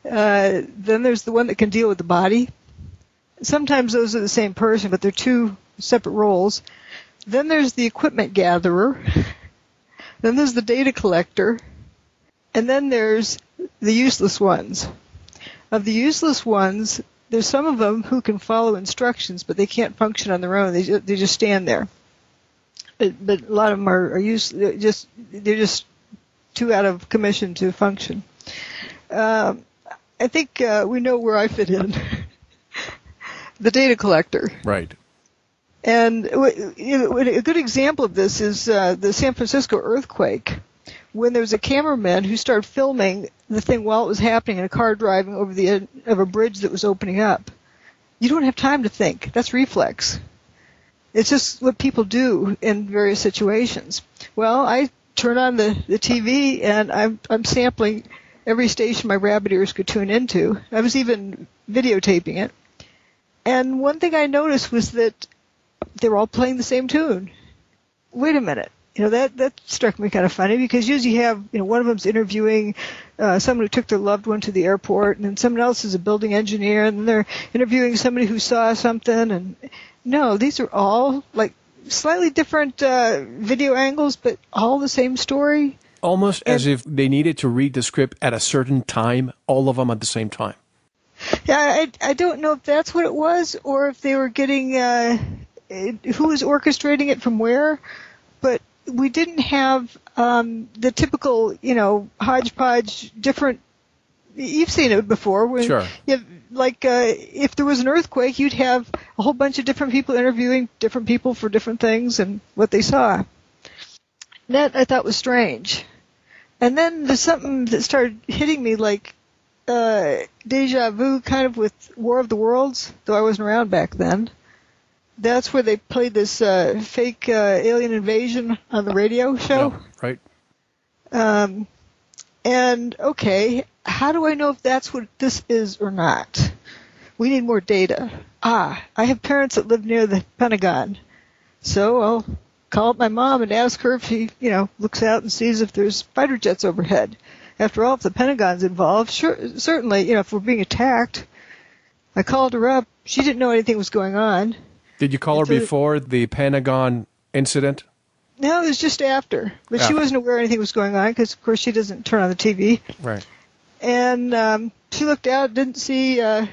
Then there's the one that can deal with the body. Sometimes those are the same person, but they're two separate roles. Then there's the equipment gatherer. Then there's the data collector. And then there's the useless ones. Of the useless ones, there's some of them who can follow instructions, but they can't function on their own. They just stand there. But a lot of them are they're just too out of commission to function. I think we know where I fit in. The data collector. Right. And a good example of this is the San Francisco earthquake, when there was a cameraman who started filming the thing while it was happening in a car driving over the end of a bridge that was opening up. You don't have time to think. That's reflex. It's just what people do in various situations. Well, I turn on the TV, and I'm sampling every station my rabbit ears could tune into. I was even videotaping it. And one thing I noticed was that they were all playing the same tune. Wait a minute. That struck me kind of funny, because usually you have, one of them's interviewing someone who took their loved one to the airport, and then someone else is a building engineer, and then they're interviewing somebody who saw something. And no, these are all like slightly different video angles, but all the same story. Almost as if they needed to read the script at a certain time, all of them at the same time. Yeah, I don't know if that's what it was, or if they were getting who was orchestrating it from where, but we didn't have the typical, hodgepodge different. You've seen it before. When sure. If there was an earthquake, you'd have a whole bunch of different people interviewing different people for different things and what they saw. That I thought was strange. And then there's something that started hitting me like deja vu, kind of with War of the Worlds, though I wasn't around back then. That's where they played this fake alien invasion on the radio show. Yeah, right. And, okay, how do I know if that's what this is or not? We need more data. I have parents that live near the Pentagon. So I'll call up my mom and ask her if she, looks out and sees if there's fighter jets overhead. After all, if the Pentagon's involved, certainly, if we're being attacked. I called her up. She didn't know anything was going on. Did you call her before the Pentagon incident? No, it was just after. But she wasn't aware anything was going on because, of course, she doesn't turn on the TV. Right. And she looked out, didn't see any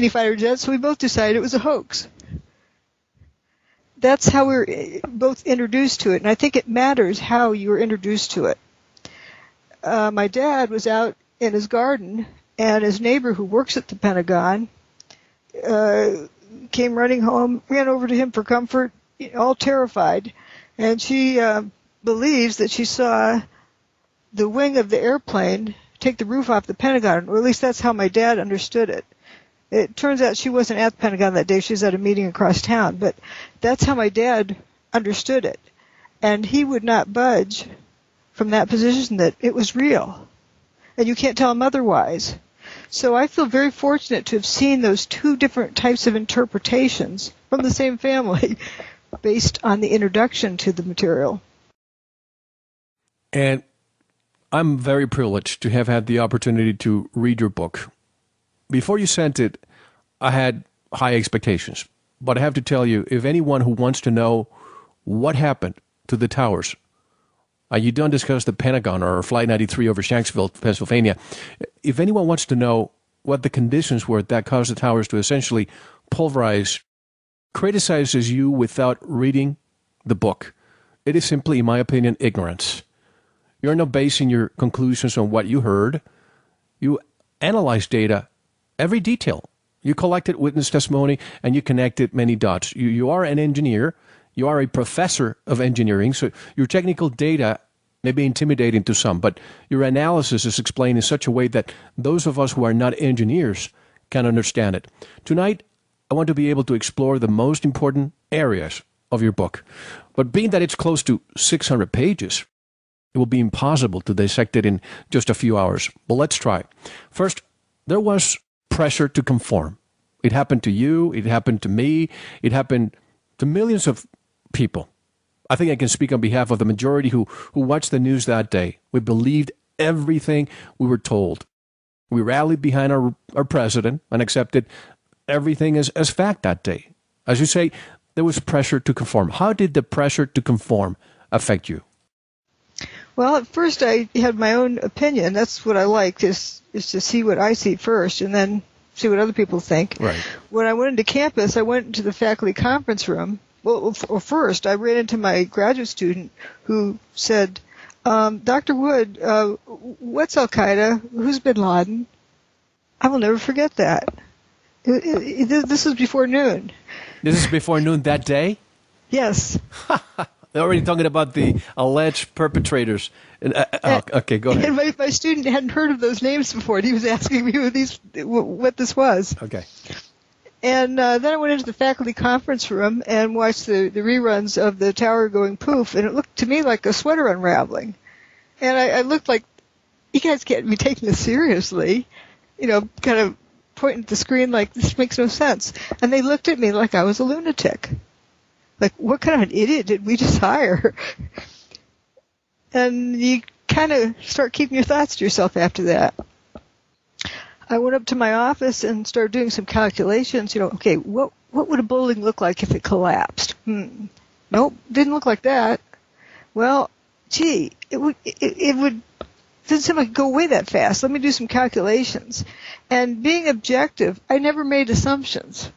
fighter jets, so we both decided it was a hoax. That's how we were both introduced to it, and I think it matters how you were introduced to it. My dad was out in his garden, and his neighbor who works at the Pentagon came running home, ran over to him for comfort, all terrified, and she believes that she saw the wing of the airplane take the roof off the Pentagon, or at least that's how my dad understood it. It turns out she wasn't at the Pentagon that day. She was at a meeting across town, but that's how my dad understood it. And he would not budge from that position that it was real. And you can't tell him otherwise. So I feel very fortunate to have seen those two different types of interpretations from the same family based on the introduction to the material. And I'm very privileged to have had the opportunity to read your book. Before you sent it, I had high expectations. But I have to tell you, if anyone who wants to know what happened to the towers, you don't discuss the Pentagon or Flight 93 over Shanksville, Pennsylvania. If anyone wants to know what the conditions were that caused the towers to essentially pulverize, criticizes you without reading the book, it is simply, in my opinion, ignorance. You're not basing your conclusions on what you heard. You analyze data, every detail. You collected witness testimony and you connected many dots. You are an engineer. You are a professor of engineering, so your technical data may be intimidating to some, but your analysis is explained in such a way that those of us who are not engineers can understand it. Tonight, I want to be able to explore the most important areas of your book. But being that it's close to 600 pages, it will be impossible to dissect it in just a few hours. But let's try. First, there was pressure to conform. It happened to you, it happened to me, it happened to millions of people. I think I can speak on behalf of the majority who watched the news that day. We believed everything we were told. We rallied behind our president and accepted everything as fact that day. As you say, there was pressure to conform. How did the pressure to conform affect you? Well, at first I had my own opinion. That's what I liked, is to see what I see first and then see what other people think. Right. When I went into campus, I went into the faculty conference room. Well, first I ran into my graduate student who said, Dr. Wood, what's Al-Qaeda? Who's bin Laden? I will never forget that. This was before noon. This is before noon that day? Yes. They're already talking about the alleged perpetrators. Okay, go ahead. And my student hadn't heard of those names before, and he was asking me what this was. Okay. And then I went into the faculty conference room and watched the reruns of the tower going poof, and it looked to me like a sweater unraveling. And I looked like, you guys can't be taking this seriously. Kind of pointing at the screen like, this makes no sense. And they looked at me like I was a lunatic. Like, what kind of an idiot did we just hire? And you kind of start keeping your thoughts to yourself after that. I went up to my office and started doing some calculations. Okay, what would a building look like if it collapsed? Nope, didn't look like that. Well, gee, it would didn't seem like it could go away that fast. Let me do some calculations. And being objective, I never made assumptions.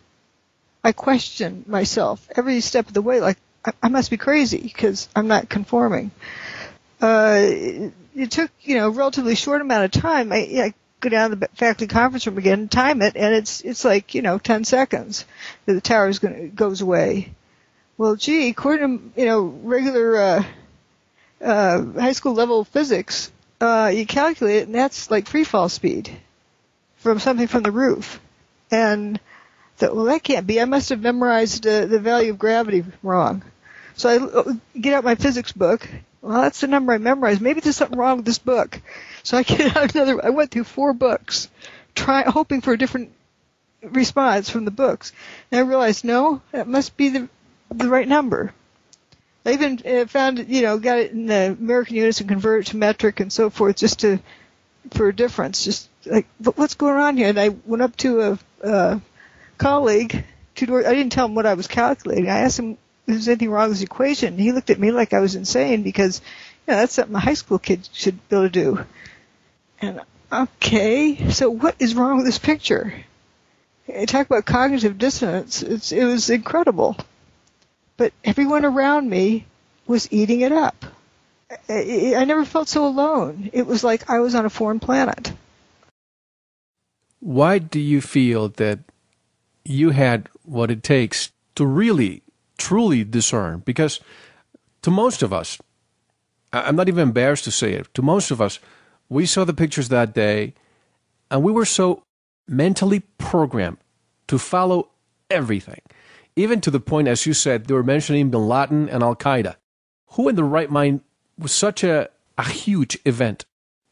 I questioned myself every step of the way, like, I must be crazy because I'm not conforming. It took, a relatively short amount of time. I go down to the faculty conference room again, time it, and it's like, 10 seconds that the tower goes away. Well, gee, according to, regular high school level physics, you calculate it, and that's like free fall speed from something from the roof. And well, that can't be. I must have memorized the value of gravity wrong. So I get out my physics book. Well, that's the number I memorized. Maybe there's something wrong with this book. So I get out I went through 4 books, hoping for a different response from the books. And I realized, no, that must be the right number. I even found, got it in the American units and converted it to metric and so forth, just for a difference. Just like, what's going on here? And I went up to a colleague. I didn't tell him what I was calculating. I asked him if there was anything wrong with his equation. And he looked at me like I was insane because, that's something a high school kid should be able to do. And, okay, so what is wrong with this picture? I talk about cognitive dissonance. It was incredible. But everyone around me was eating it up. I never felt so alone. It was like I was on a foreign planet. Why do you feel that you had what it takes to really, truly discern? Because to most of us, I'm not even embarrassed to say it, to most of us, we saw the pictures that day, and we were so mentally programmed to follow everything. Even to the point, as you said, they were mentioning bin Laden and Al-Qaeda. Who in the right mind was such a huge event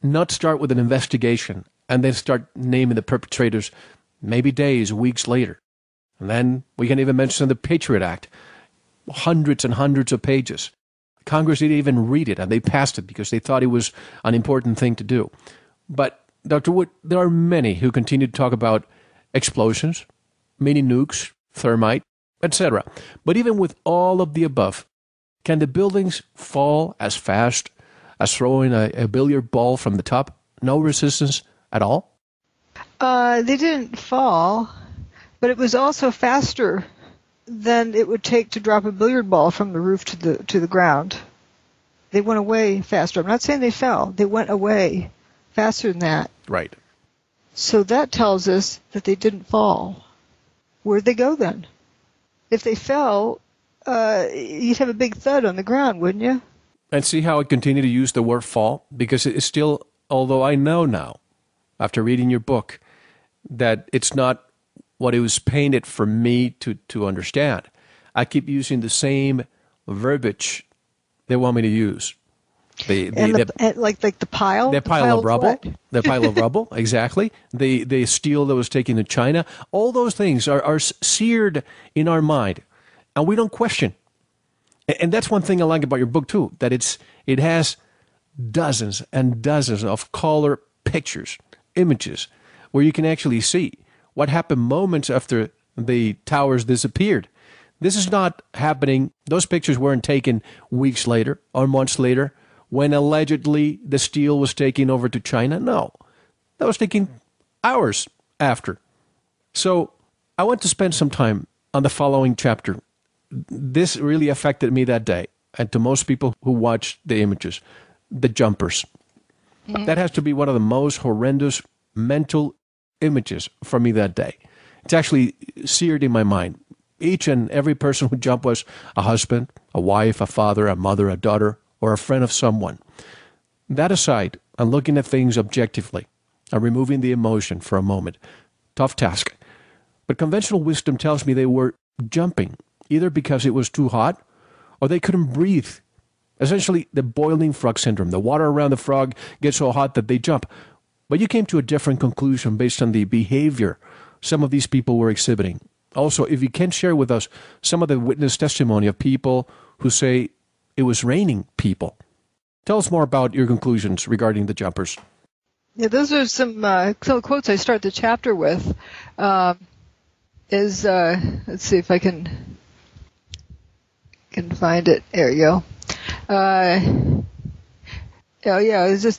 not start with an investigation and then start naming the perpetrators maybe days, weeks later? And then we can even mention the Patriot Act, hundreds and hundreds of pages. Congress didn't even read it, and they passed it because they thought it was an important thing to do. But, Dr. Wood, there are many who continue to talk about explosions, mini nukes, thermite, etc. But even with all of the above, can the buildings fall as fast as throwing a billiard ball from the top? No resistance at all? They didn't fall, but it was also faster than it would take to drop a billiard ball from the roof to the ground. They went away faster. I'm not saying they fell. They went away faster than that. Right. So that tells us that they didn't fall. Where'd they go then? If they fell, you'd have a big thud on the ground, wouldn't you? And see how I continue to use the word fall? Because it's still, although I know now, after reading your book, that it's not what it was painted for me to understand. I keep using the same verbiage they want me to use. Like the pile? The pile of rubble. What? The pile of rubble, exactly. The steel that was taken to China. All those things are seared in our mind, and we don't question. And that's one thing I like about your book, too, that it has dozens and dozens of color pictures, images, where you can actually see what happened moments after the towers disappeared. This is not happening. Those pictures weren't taken weeks later or months later when allegedly the steel was taken over to China. No, that was taken hours after. So I want to spend some time on the following chapter. This really affected me that day, and to most people who watched the images, the jumpers. Mm-hmm. That has to be one of the most horrendous mental images for me that day. It's actually seared in my mind. Each and every person who jumped was a husband, a wife, a father, a mother, a daughter, or a friend of someone. That aside, I'm looking at things objectively. I'm removing the emotion for a moment. Tough task. But conventional wisdom tells me they were jumping, either because it was too hot or they couldn't breathe. Essentially, the boiling frog syndrome. The water around the frog gets so hot that they jump. But you came to a different conclusion based on the behavior some of these people were exhibiting. Also, if you can share with us some of the witness testimony of people who say it was raining people. Tell us more about your conclusions regarding the jumpers. Yeah, those are some quotes I start the chapter with. Let's see if I can find it. There you go. There's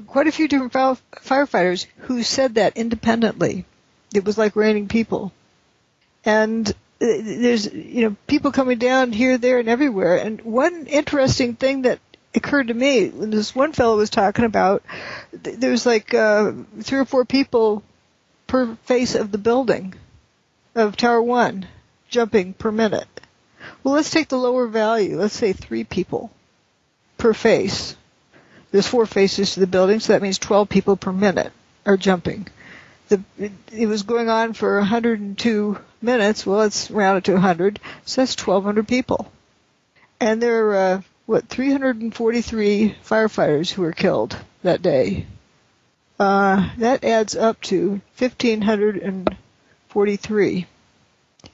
quite a few different firefighters who said that independently. It was like raining people. And there's, people coming down here, there, and everywhere. And one interesting thing that occurred to me, when this one fellow was talking about, there's like 3 or 4 people per face of the building, of Tower 1, jumping per minute. Well, let's take the lower value. Let's say 3 people per face. There's 4 faces to the building, so that means 12 people per minute are jumping. It was going on for 102 minutes. Well, let's round it to 100. So that's 1,200 people. And there are, 343 firefighters who were killed that day. That adds up to 1,543.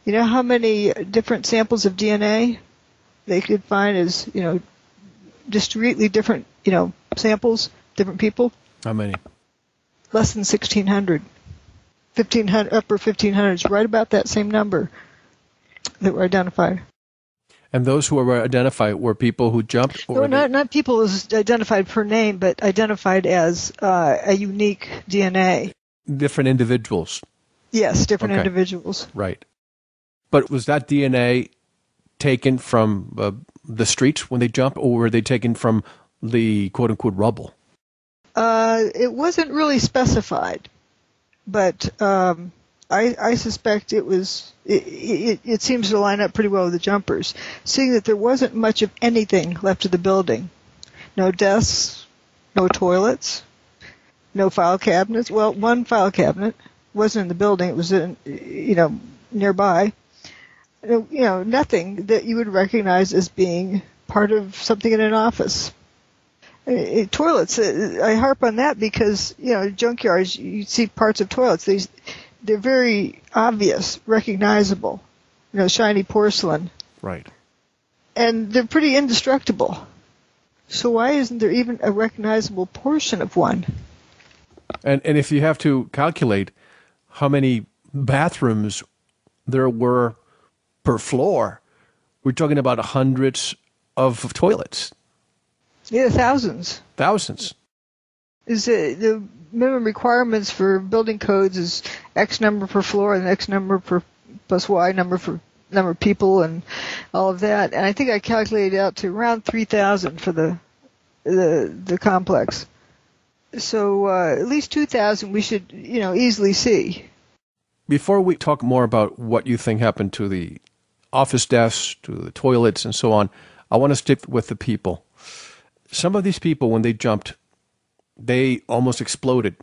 You know how many different samples of DNA they could find as, discretely different, samples, different people? How many? Less than 1,600. 1,500, upper 1,500s, right about that same number that were identified. And those who were identified were people who jumped? Or no, not people as identified per name, but identified as a unique DNA. Different individuals? Yes, different individuals. Right. But was that DNA taken from the streets when they jumped, or were they taken from the quote-unquote rubble? It wasn't really specified. But I suspect it seems to line up pretty well with the jumpers, seeing that there wasn't much of anything left of the building. No desks, no toilets, no file cabinets. Well, one file cabinet wasn't in the building; it was in, nearby. Nothing that you would recognize as being part of something in an office. Toilets, I harp on that because, junkyards, you see parts of toilets. They're very obvious, recognizable, shiny porcelain. Right. And they're pretty indestructible. So why isn't there even a recognizable portion of one? And if you have to calculate how many bathrooms there were per floor, we're talking about hundreds of toilets. Yeah, thousands. Thousands. The minimum requirements for building codes is X number per floor and X number plus Y number for number of people and all of that. And I think I calculated out to around 3,000 for the complex. So at least 2,000 we should easily see. Before we talk more about what you think happened to the office desks, to the toilets, and so on, I want to stick with the people. Some of these people, when they jumped, they almost exploded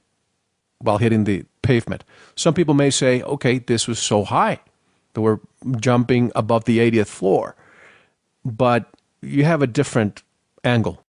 while hitting the pavement. Some people may say, okay, this was so high. They were jumping above the 80th floor. But you have a different angle.